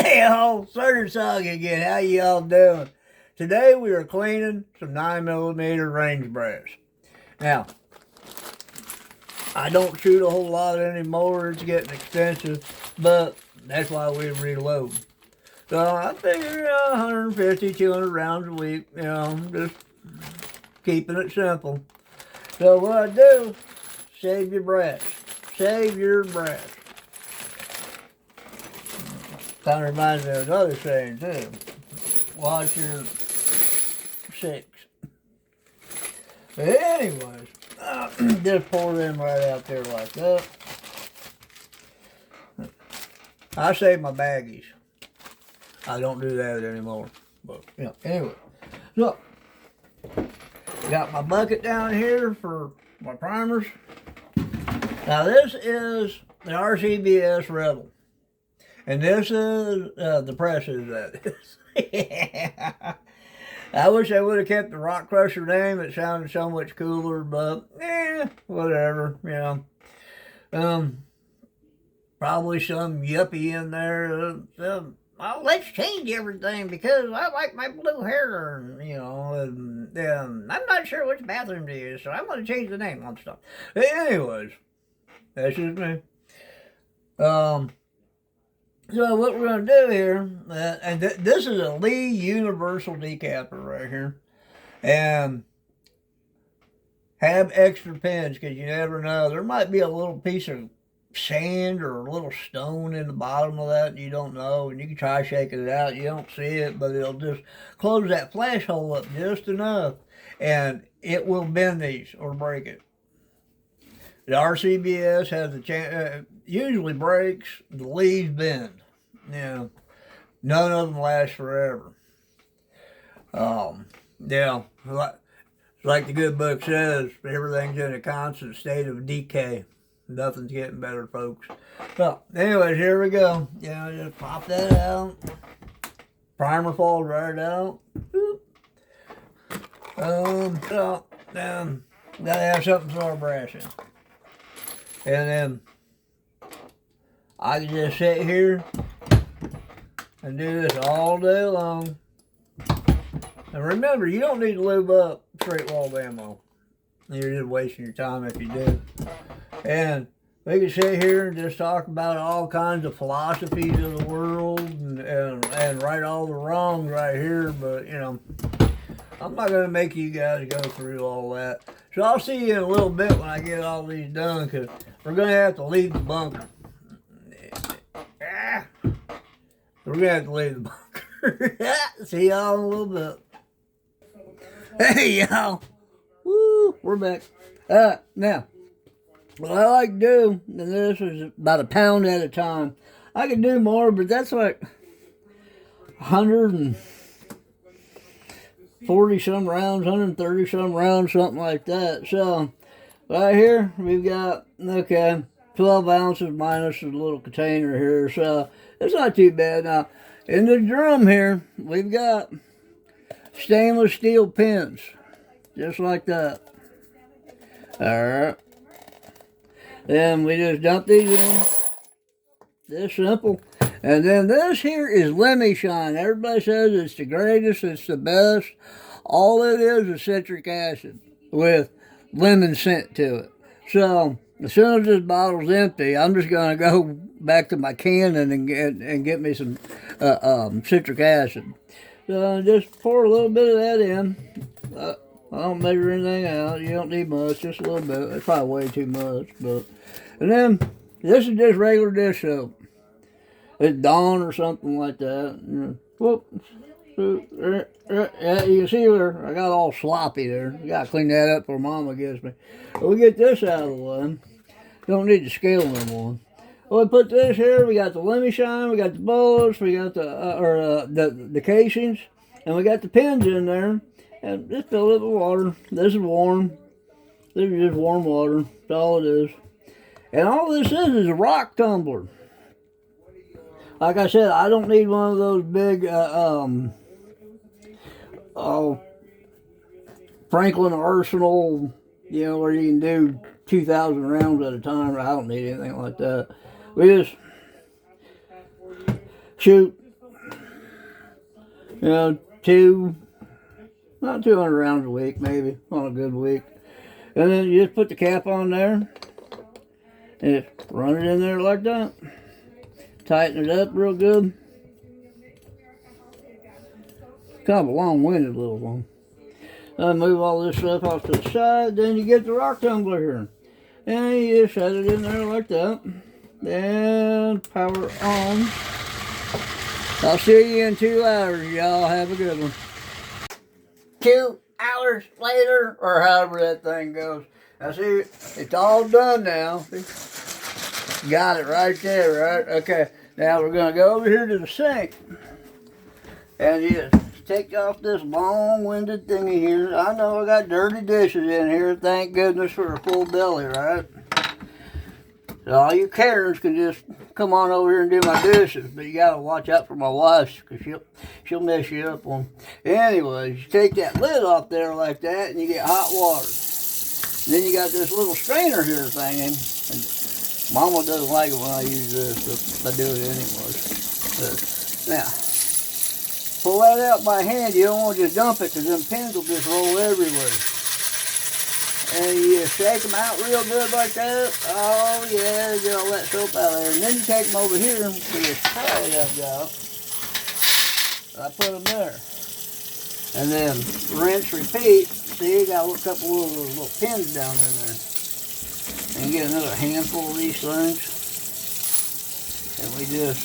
Hey all, Surger Song again. How y'all doing? Today we are cleaning some 9mm range brass. Now, I don't shoot a whole lot anymore. It's getting expensive, but that's why we reload. So I figure 150, 200 rounds a week. Just keeping it simple. So what I do, save your brass. Save your brass. Kind of reminds me of another saying too. Watch your six. But anyways, just pour them right out there like that. I save my baggies. I don't do that anymore. But anyway. So got my bucket down here for my primers. Now this is the RCBS Rebel. And this is the presses, that is. I wish I would have kept the Rock Crusher name. It sounded so much cooler, but whatever, probably some yuppie in there. Well, let's change everything because I like my blue hair, and I'm not sure which bathroom to use, so I'm going to change the name on stuff. Anyways, that's just me. So what we're going to do here, and this is a Lee Universal decapper right here, and have extra pins because you never know. There might be a little piece of sand or a little stone in the bottom of that, and you don't know, and you can try shaking it out. You don't see it, but it'll just close that flash hole up just enough, and it will bend these or break it. The RCBS has a chance, usually breaks, the Lees bend. None of them last forever. Like the good book says, everything's in a constant state of decay. Nothing's getting better, folks. So, anyways, here we go. Just pop that out. Primer falls right out. Gotta have something to throw our brass in. And then I can just sit here and do this all day long. And remember, you don't need to lube up straight wall ammo. You're just wasting your time if you do. And we can sit here and just talk about all kinds of philosophies of the world and right all the wrongs right here, but I'm not going to make you guys go through all that. So I'll see you in a little bit when I get all these done, because we're going to have to leave the bunker. We're going to have to leave the bunker. See y'all in a little bit. Hey, y'all. Woo, we're back. Now, what I like to do, and this is about a pound at a time. I could do more, but that's like 140 some rounds, 130 some rounds, something like that. So, right here, we've got, 12 ounces minus a little container here. So, it's not too bad. Now, in the drum here, we've got stainless steel pins, just like that. Alright. Then we just dump these in. This simple. And then this here is Lemmy Shine. Everybody says it's the greatest, it's the best. All it is citric acid with lemon scent to it. So, as soon as this bottle's empty, I'm just going to go back to my cannon and get me some citric acid. So, just pour a little bit of that in. I don't measure anything out. You don't need much, just a little bit. It's probably way too much. And then, this is just regular dish soap. It's Dawn or something like that. Whoop. Yeah, you can see where I got all sloppy there. You got to clean that up before Mama gives me. But we get this out of the way. Don't need the scale no more. Well, we put this here. We got the Lemmy Shine. We got the bullets. We got the casings. And we got the pins in there. And just fill it with water. This is warm. This is just warm water. That's all it is. And all this is a rock tumbler. Like I said, I don't need one of those big Franklin Arsenal, where you can do 2,000 rounds at a time. I don't need anything like that. We just shoot You know, not 200 rounds a week, maybe, on a good week. And then you just put the cap on there, and just run it in there like that. Tighten it up real good. Kind of a long-winded little one. Move all this stuff off to the side. Then you get the rock tumbler here. And you just set it in there like that. And power on. I'll see you in 2 hours, y'all. Have a good one. 2 hours later, or however that thing goes. I see it's all done now. Got it right there, right? Okay, now we're going to go over here to the sink. And you just take off this long-winded thingy here. I know I got dirty dishes in here. Thank goodness for a full belly, right? So all you Karens can just come on over here and do my dishes, but you gotta watch out for my wife, because she'll mess you up on. Anyways, you take that lid off there like that, and you get hot water. And then you got this little strainer here thing, and Mama doesn't like it when I use this, but I do it anyway. Now, pull that out by hand. You don't want to just dump it, because them pins will just roll everywhere. And you just shake them out real good like that. Oh yeah, get all that soap out of there. And then you take them over here to this trolley I've got. I put them there. And then rinse, repeat. See, you got a couple of little pins down in there. And get another handful of these things. And we just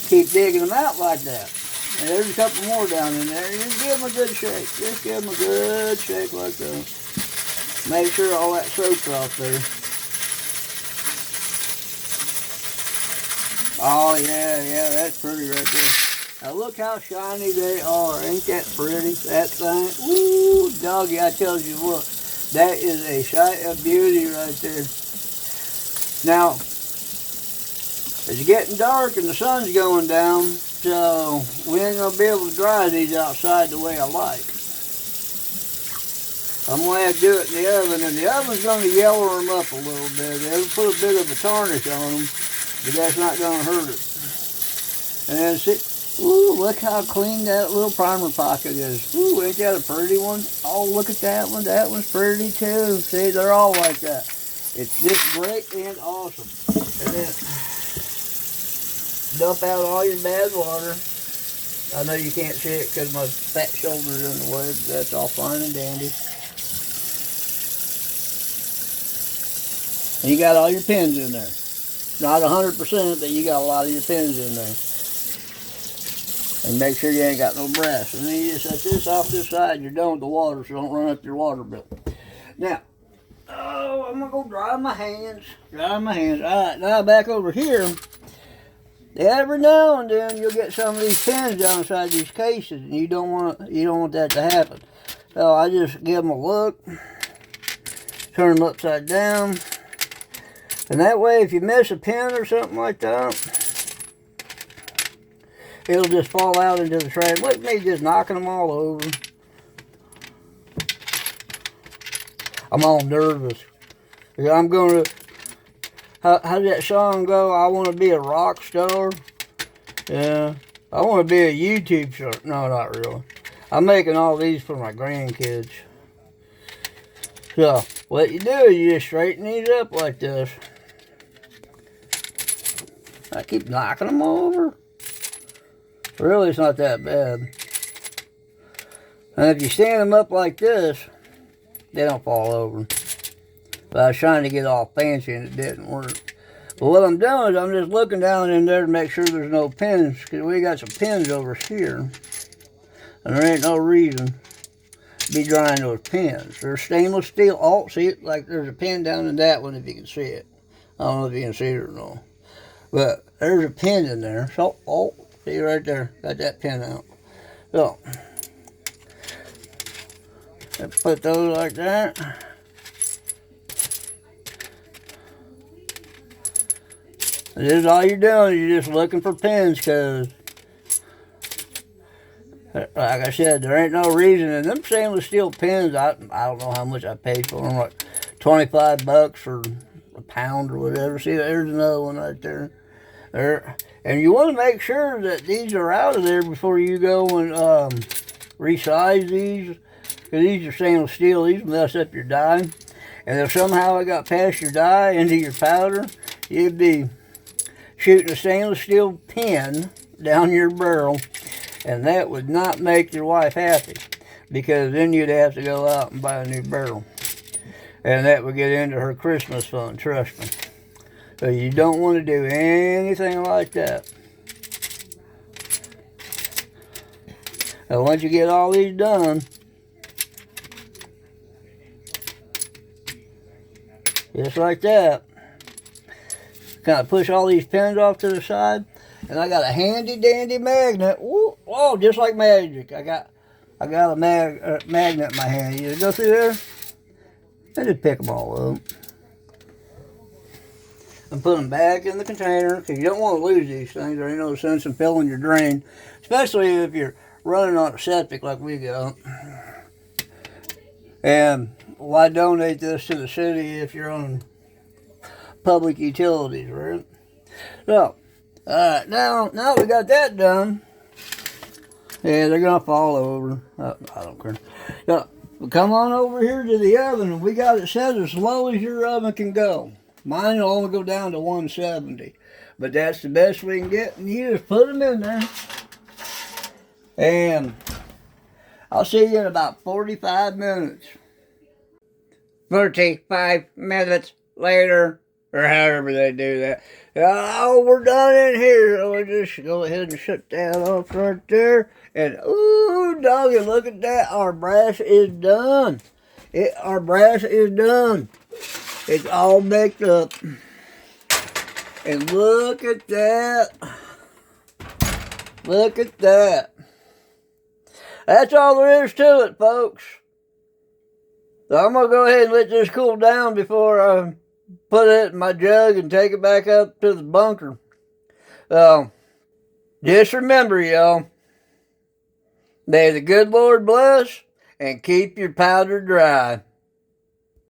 keep digging them out like that. And there's a couple more down in there. Just give them a good shake. Just give them a good shake like that. Make sure all that soap's off there. Oh, yeah, that's pretty right there. Now look how shiny they are. Ain't that pretty, that thing? Ooh, doggy, I tell you what. That is a sight of beauty right there. Now, it's getting dark and the sun's going down. So, we ain't going to be able to dry these outside the way I like. I'm going to have to do it in the oven, and the oven's going to yellow them up a little bit. It'll put a bit of a tarnish on them, but that's not going to hurt it. And then see, ooh, look how clean that little primer pocket is. Ooh, ain't that a pretty one? Oh, look at that one. That one's pretty too. See, they're all like that. It's just great and awesome. And then dump out all your bad water. I know you can't see it because my fat shoulder's in the way, but that's all fine and dandy. And you got all your pins in there. Not 100%, but you got a lot of your pins in there. And make sure you ain't got no brass. And then you just set this off this side, you're done with the water, so don't run up your water bill. Now, oh, I'm going to go dry my hands. All right, now back over here. Every now and then you'll get some of these pins down inside these cases, and you don't want that to happen. So I just give them a look, turn them upside down, and that way if you miss a pin or something like that, it'll just fall out into the trash. Look at me just knocking them all over. I'm all nervous. I'm going to... How did that song go? I want to be a rock star. Yeah. I want to be a YouTube star. No, not really. I'm making all these for my grandkids. So, what you do is you just straighten these up like this. I keep knocking them over. Really, it's not that bad. And if you stand them up like this, they don't fall over. But I was trying to get all fancy and it didn't work. But what I'm doing is I'm just looking down in there to make sure there's no pins, because we got some pins over here. And there ain't no reason to be drying those pins. They're stainless steel. Oh, see it? Like there's a pin down in that one if you can see it. I don't know if you can see it or not. But there's a pin in there. So, oh, see right there. Got that pin out. So, let's put those like that. This is all you're doing. You're just looking for pins, because, like I said, there ain't no reason. And them stainless steel pins, I don't know how much I paid for them. Like $25 for a pound or whatever. See, there's another one right there. And you want to make sure that these are out of there before you go and resize these. Because these are stainless steel. These mess up your die. And if somehow it got past your die into your powder, you'd be shooting a stainless steel pin down your barrel. And that would not make your wife happy. Because then you'd have to go out and buy a new barrel. And that would get into her Christmas fund, trust me. So you don't want to do anything like that. Now once you get all these done, just like that, kind of push all these pins off to the side, and I got a handy dandy magnet. Ooh, oh, just like magic. I got a magnet in my hand. You just go through there and just pick them all up and put them back in the container, because you don't want to lose these things. There ain't no sense in filling your drain, especially if you're running on a septic like we got. And why donate this to the city if you're on public utilities, right? So, alright, now we got that done. Yeah, they're gonna fall over. I don't care. So, come on over here to the oven, and we got it set as low as your oven can go. Mine will only go down to 170, but that's the best we can get, and you just put them in there. And I'll see you in about 45 minutes. 45 minutes later, or however they do that. Oh, we're done in here. So we just go ahead and shut that off right there. And ooh, doggy, look at that. Our brass is done. Our brass is done. It's all baked up. And look at that. Look at that. That's all there is to it, folks. So I'm going to go ahead and let this cool down before I put it in my jug and take it back up to the bunker. So, just remember, y'all, may the good Lord bless and keep your powder dry.